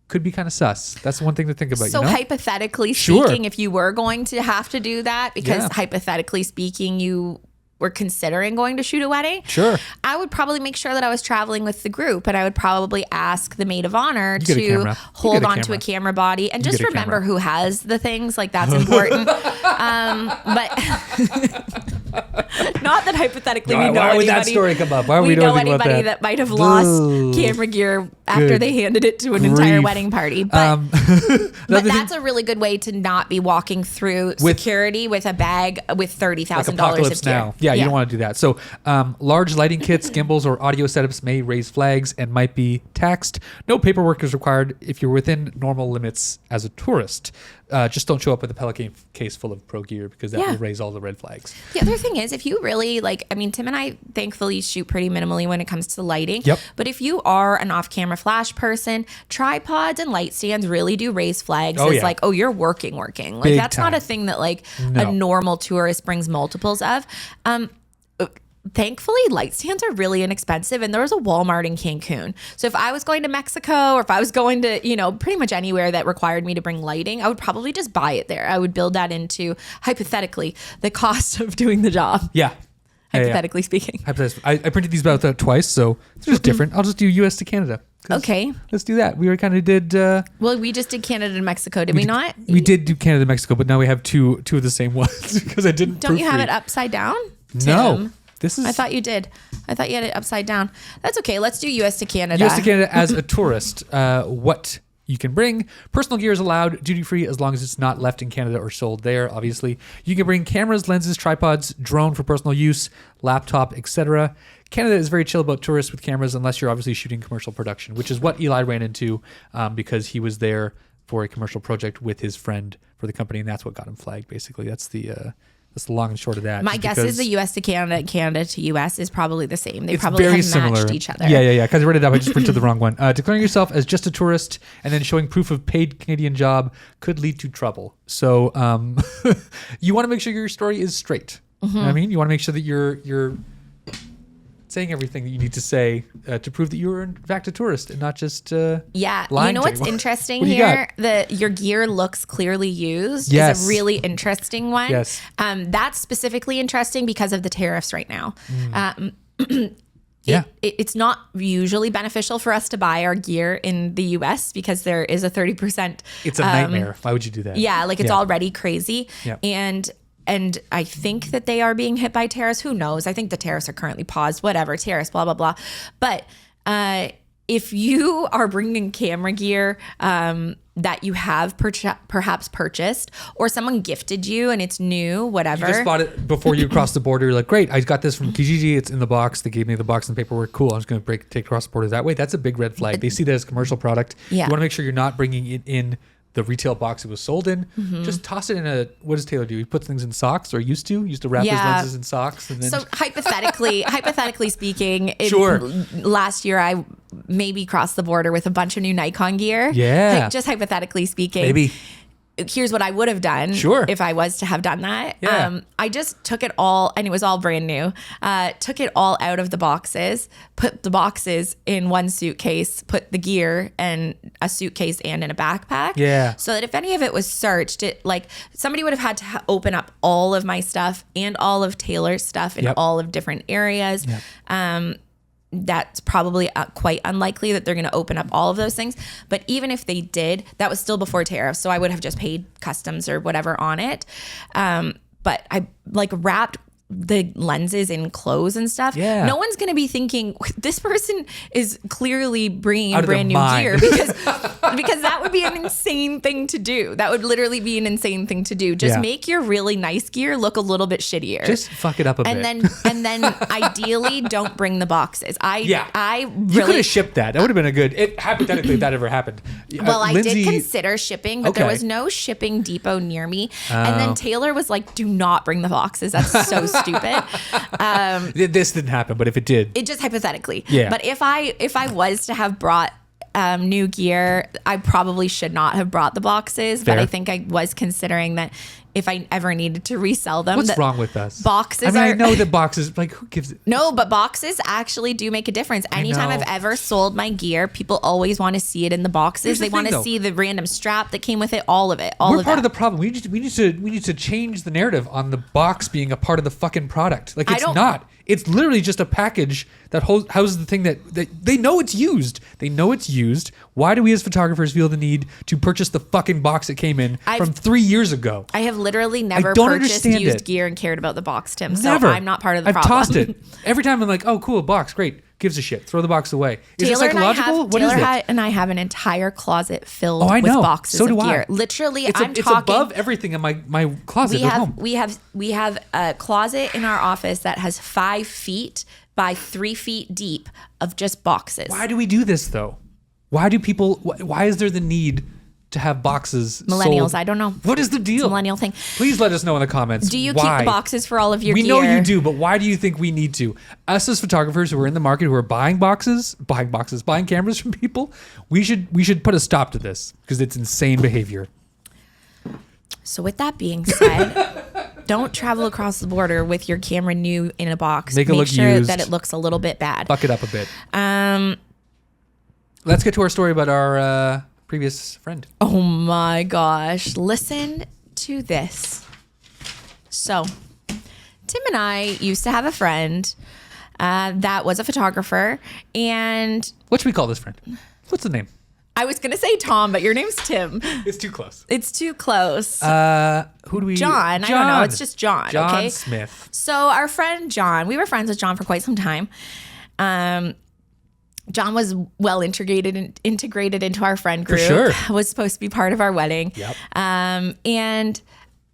could be kind of sus. That's one thing to think about. So hypothetically speaking, if you were going to have to do that, because hypothetically speaking, you were considering going to shoot a wedding, I would probably make sure that I was traveling with the group, and I would probably ask the maid of honor to hold on to a camera body and just remember who has the things. Like, that's important. But Not that hypothetically we know why would anybody. that story come up? Why are we know doing about anybody that? that might have lost camera gear after they handed it to an entire wedding party. But, but that's a really good way to not be walking through security with a bag with $30,000 of gear. Now. Yeah, you don't want to do that. So large lighting kits, gimbals, or audio setups may raise flags and might be taxed. No paperwork is required if you're within normal limits as a tourist. Just don't show up with a Pelican case full of pro gear because that will raise all the red flags. The other thing is, if you really Tim and I thankfully shoot pretty minimally when it comes to lighting. Yep. But if you are an off-camera flash person, tripods and light stands really do raise flags you're working. Like Big that's time. not a thing that a normal tourist brings multiples of. Thankfully, light stands are really inexpensive, and there was a Walmart in Cancun. So if I was going to Mexico, or if I was going to, pretty much anywhere that required me to bring lighting, I would probably just buy it there. I would build that into, hypothetically, the cost of doing the job. Yeah. Hypothetically speaking. I printed these out twice, so it's just different. I'll just do US to Canada. Okay. Let's do that. We kind of did... well, we just did Canada and Mexico, did we not? We did do Canada and Mexico, but now we have two of the same ones because I didn't Don't you have it upside down? No. Tim? I thought you did. I thought you had it upside down. That's okay. Let's do US to Canada. US to Canada as a tourist. What you can bring. Personal gear is allowed duty-free as long as it's not left in Canada or sold there, obviously. You can bring cameras, lenses, tripods, drone for personal use, laptop, etc. Canada is very chill about tourists with cameras unless you're obviously shooting commercial production, which is what Eli ran into because he was there for a commercial project with his friend for the company, and that's what got him flagged, basically. That's the long and short of that. My guess is the US to Canada, Canada to US is probably the same. They probably very have similar. matched each other. Yeah. Because I read it up, I just printed the wrong one. Declaring yourself as just a tourist and then showing proof of paid Canadian job could lead to trouble. So you want to make sure your story is straight. You know what I mean? You want to make sure that you're saying everything that you need to say to prove that you are in fact a tourist and not just lying. You know what's interesting here? Your gear looks clearly used is a really interesting one. Yes. That's specifically interesting because of the tariffs right now. It's not usually beneficial for us to buy our gear in the US because there is a 30%. It's a nightmare. Why would you do that? Yeah, it's already crazy. Yeah. And I think that they are being hit by tariffs. Who knows? I think the tariffs are currently paused. Whatever, tariffs, blah, blah, blah. But if you are bringing camera gear that you have perhaps purchased or someone gifted you and it's new, whatever. You just bought it before you crossed the border. You're like, great, I got this from Kijiji. It's in the box. They gave me the box and paperwork. Cool. I'm just going to take across the border that way. That's a big red flag. They see that as a commercial product. Yeah. You want to make sure you're not bringing it in the retail box it was sold in. Just toss it in what does Taylor do? He puts things in socks or used to wrap his lenses in socks. And then so hypothetically speaking, last year I maybe crossed the border with a bunch of new Nikon gear. Yeah. Just hypothetically speaking. Maybe. Here's what I would have done if I was to have done that. Yeah. I just took it all, and it was all brand new, took it all out of the boxes, put the boxes in one suitcase, put the gear in a suitcase and in a backpack. Yeah. So that if any of it was searched, somebody would have had to open up all of my stuff and all of Taylor's stuff in all of different areas. Yep. That's probably quite unlikely that they're going to open up all of those things. But even if they did, that was still before tariffs. So I would have just paid customs or whatever on it. But I wrapped the lenses in clothes and stuff. Yeah. No one's going to be thinking this person is clearly bringing in brand new gear because that would be an insane thing to do. That would literally be an insane thing to do. Just make your really nice gear look a little bit shittier. Just fuck it up a bit. And then ideally don't bring the boxes. You could have shipped that. That would have been a good, hypothetically, if that ever happened. Well, I did consider shipping, but there was no shipping depot near me. And then Taylor was like, do not bring the boxes. That's so stupid. This didn't happen, but if it did, it just hypothetically. Yeah. But if I was to have brought new gear, I probably should not have brought the boxes. Fair. But I think I was considering that if I ever needed to resell them. What's wrong with us? Boxes I know that boxes, who gives it? No, but boxes actually do make a difference. Anytime I've ever sold my gear, people always want to see it in the boxes. They want to see the random strap that came with it, all of it. We're part of the problem. We need to change the narrative on the box being a part of the fucking product. It's not. It's literally just a package that houses the thing that they know it's used. They know it's used. Why do we as photographers feel the need to purchase the fucking box it came in from 3 years ago? I have literally never don't purchased understand used it. gear and cared about the box, Tim. So Never. I'm not part of the I've problem. tossed it. Every time I'm like, oh, cool, box, great. Gives a shit. Throw the box away. Is it Taylor psychological? What is it? and I have an entire closet filled Oh, I with know. boxes So of do I. gear. Literally, It's I'm it's talking. above everything in my closet at home. We have a closet in our office that has 5 feet by 3 feet deep of just boxes. Why do we do this though? Why do people? Why is there the need to have boxes? Millennials, sold? I don't know. What is the deal? It's a millennial thing. Please let us know in the comments. Do you why? keep the boxes for all of your We gear? know you do, but why do you think we need to? Us as photographers who are in the market, who are buying cameras from people, we should put a stop to this because it's insane behavior. So with that being said, don't travel across the border with your camera new in a box. Make it look sure used. that it looks a little bit bad. Buck it up a bit. Let's get to our story about our previous friend. Oh my gosh. Listen to this. So, Tim and I used to have a friend that was a photographer, and What should we call this friend? What's the name? I was going to say Tom, but your name's Tim. It's too close. It's too close. Who do we? John. I don't know. It's just John. John Okay. Smith. So our friend John, we were friends with John for quite some time. John was well integrated into our friend group. sure. Was supposed to be part of our wedding. Yep. And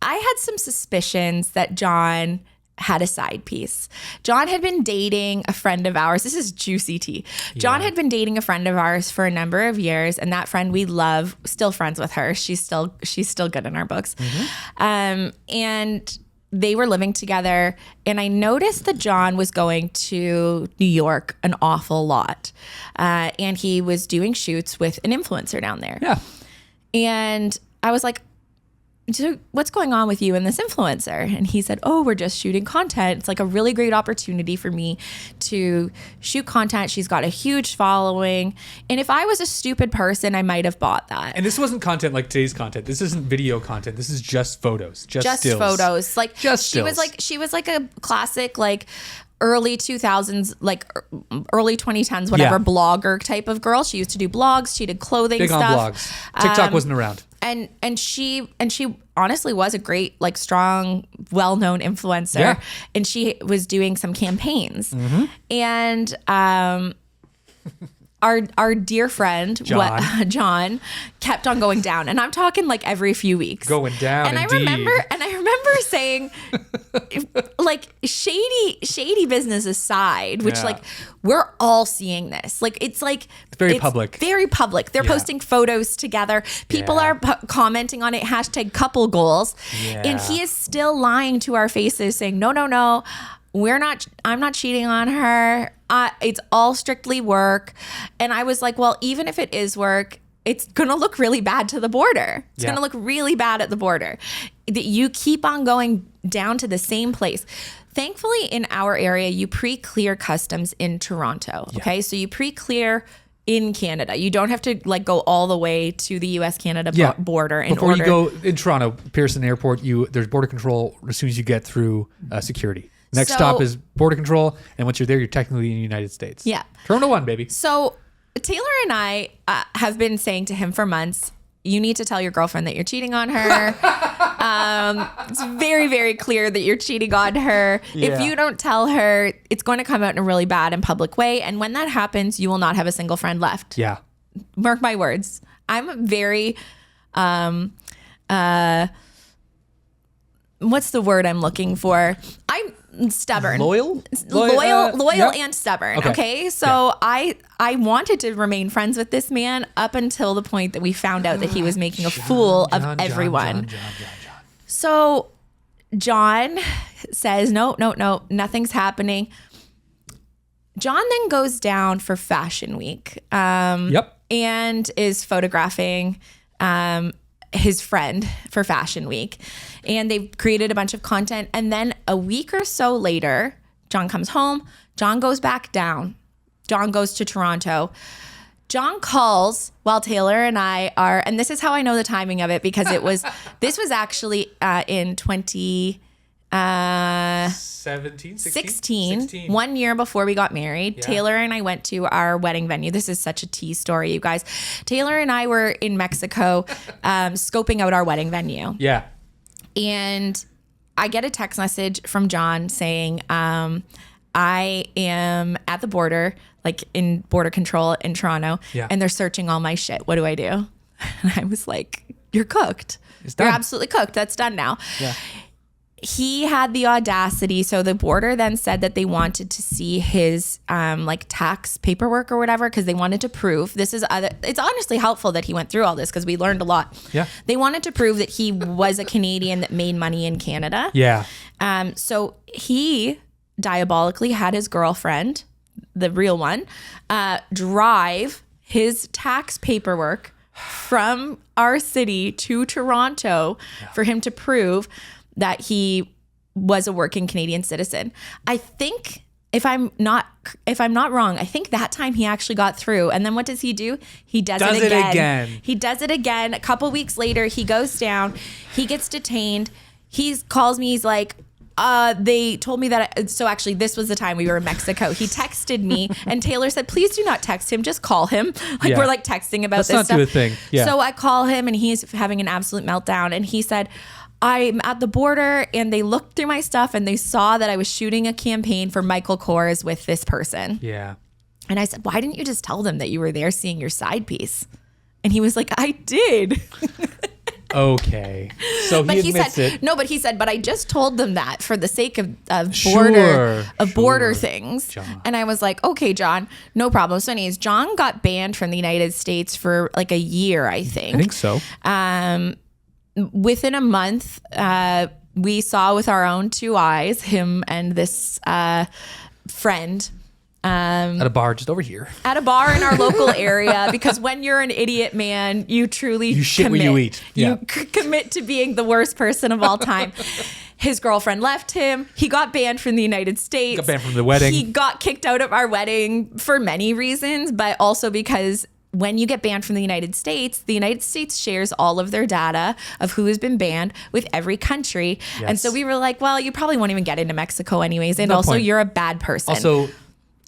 I had some suspicions that John had a side piece. John had been dating a friend of ours. This is juicy tea. John had been dating a friend of ours for a number of years, and that friend we love, still friends with her. She's still good in our books. And they were living together, and I noticed that John was going to New York an awful lot. And he was doing shoots with an influencer down there. Yeah. And I was like, so what's going on with you and this influencer? And he said, oh, we're just shooting content. It's like a really great opportunity for me to shoot content. She's got a huge following. And if I was a stupid person, I might have bought that. And this wasn't content like today's content. This isn't video content. This is just photos. Just stills. Photos. Like Just she was like a classic, like early 2000s, like early 2010s, whatever, Yeah. blogger type of girl. She used to do blogs. She did clothing Big stuff. on blogs. TikTok wasn't around. And she honestly was a great, like, strong, well-known influencer. Yeah. And she was doing some campaigns. Mm-hmm. And our dear friend John kept on going down, and I'm talking like every few weeks Going down. and indeed. I remember saying, like, shady business aside, which Yeah. like we're all seeing this. Like it's very public. Very public. They're Yeah. posting photos together. People Yeah. are commenting on it. #couple goals. Yeah. And he is still lying to our faces, saying, no. I'm not cheating on her. It's all strictly work. And I was like, well, even if it is work, it's going to look really bad to the border. It's going to look really bad at the border. That you keep on going down to the same place. Thankfully, in our area, you pre-clear customs in Toronto. Okay. So you pre-clear in Canada. You don't have to like go all the way to the US-Canada border in Before order. you go in Toronto, Pearson Airport, there's border control as soon as you get through security. Next So- stop is border control, and once you're there, you're technically in the United States. Yeah. Terminal 1, baby. So Taylor and I have been saying to him for months, you need to tell your girlfriend that you're cheating on her. It's very, very clear that you're cheating on her. Yeah. If you don't tell her, it's going to come out in a really bad and public way. And when that happens, you will not have a single friend left. Yeah. Mark my words. I'm very, what's the word I'm looking for? I'm stubborn. Loyal Loyal yeah. and stubborn. Okay. Okay. So I wanted to remain friends with this man up until the point that we found out that he was making a fool of everyone. John. So John says, no, nothing's happening. John then goes down for Fashion Week. Yep. And is photographing his friend for Fashion Week. And they've created a bunch of content. And then a week or so later, John comes home. John goes back down. John goes to Toronto. John calls while Taylor and I are, and this is how I know the timing of it, because this was actually in 2016, 1 year before we got married. Yeah. Taylor and I went to our wedding venue. This is such a tea story, you guys. Taylor and I were in Mexico scoping out our wedding venue. Yeah. And I get a text message from John saying, I am at the border, like in border control in Toronto, and they're searching all my shit. What do I do? And I was like, you're cooked. You're absolutely cooked. That's done now. Yeah. He had the audacity. So the border then said that they wanted to see his like tax paperwork or whatever, because they wanted to prove this is it's honestly helpful that he went through all this because we learned a lot. Yeah. They wanted to prove that he was a Canadian that made money in Canada. Yeah. So he diabolically had his girlfriend, the real one, drive his tax paperwork from our city to Toronto for him to prove that he was a working Canadian citizen. I think if I'm not wrong, I think that time he actually got through. And then what does he do? He does it again. He does it again. A couple weeks later, he goes down, he gets detained. He calls me, he's like, they told me that. So actually, this was the time we were in Mexico. He texted me, and Taylor said, "Please do not text him. Just call him." Like we're like texting about this stuff. Let's not do a thing. Yeah. So I call him, and he's having an absolute meltdown. And he said, "I'm at the border, and they looked through my stuff, and they saw that I was shooting a campaign for Michael Kors with this person." Yeah. And I said, "Why didn't you just tell them that you were there seeing your side piece?" And he was like, "I did." Okay. So he admits said, it. No, but he said, but I just told them that for the sake of border things. John. And I was like, okay, John, no problem. So anyways, John got banned from the United States for like a year, I think. I think so. Within a month, we saw with our own two eyes, him and this friend, at a bar just over here. At a bar in our local area, because when you're an idiot, man, you truly shit commit. what you eat. Yeah. You commit to being the worst person of all time. His girlfriend left him. He got banned from the United States. Got banned from the wedding. He got kicked out of our wedding for many reasons, but also because when you get banned from the United States shares all of their data of who has been banned with every country. Yes. And so we were like, well, you probably won't even get into Mexico anyways. And also, you're a bad person. Also,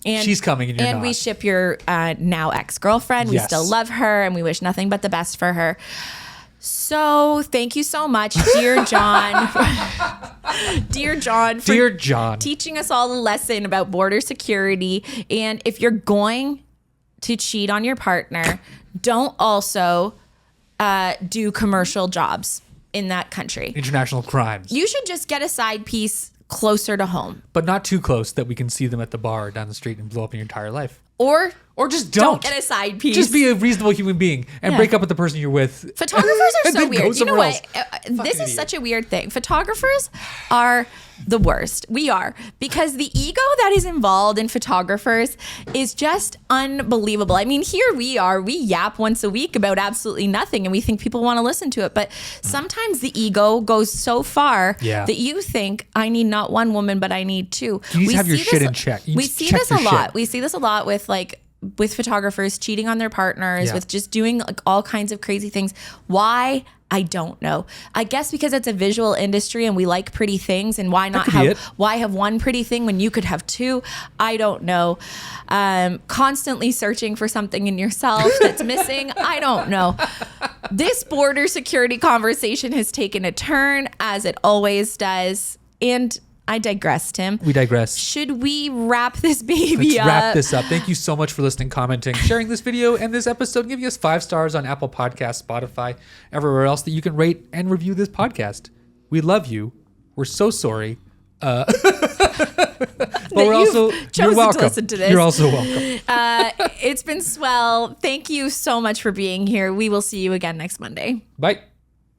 she's coming and you're not. And we ship your now ex-girlfriend. We still love her and we wish nothing but the best for her. So thank you so much, dear John. Dear John. Teaching us all a lesson about border security. And if you're going to cheat on your partner, don't also do commercial jobs in that country. International crimes. You should just get a side piece closer to home. But not too close that we can see them at the bar down the street and blow up your entire life. Or just don't get a side piece. Just be a reasonable human being and break up with the person you're with. Photographers are so weird. You know what? This is such a weird thing. Photographers are the worst. We are. Because the ego that is involved in photographers is just unbelievable. I mean, here we are. We yap once a week about absolutely nothing and we think people want to listen to it. But sometimes the ego goes so far that you think, I need not one woman, but I need two. You need to have your shit in check. We see this a lot. We see this a lot with with photographers cheating on their partners, with just doing like all kinds of crazy things. Why? I don't know. I guess because it's a visual industry and we like pretty things, and why have one pretty thing when you could have two? I don't know. Constantly searching for something in yourself that's missing. I don't know. This border security conversation has taken a turn, as it always does. And I digress, Tim. We digress. Should we wrap this baby up? Let's wrap this up. Thank you so much for listening, commenting, sharing this video and this episode, giving us 5 stars on Apple Podcasts, Spotify, everywhere else that you can rate and review this we've We love you. We're so sorry. But we're also, you're welcome. To listen to this. You're also welcome. It's been swell. Thank you so much for being here. We will see you again next Monday. Bye.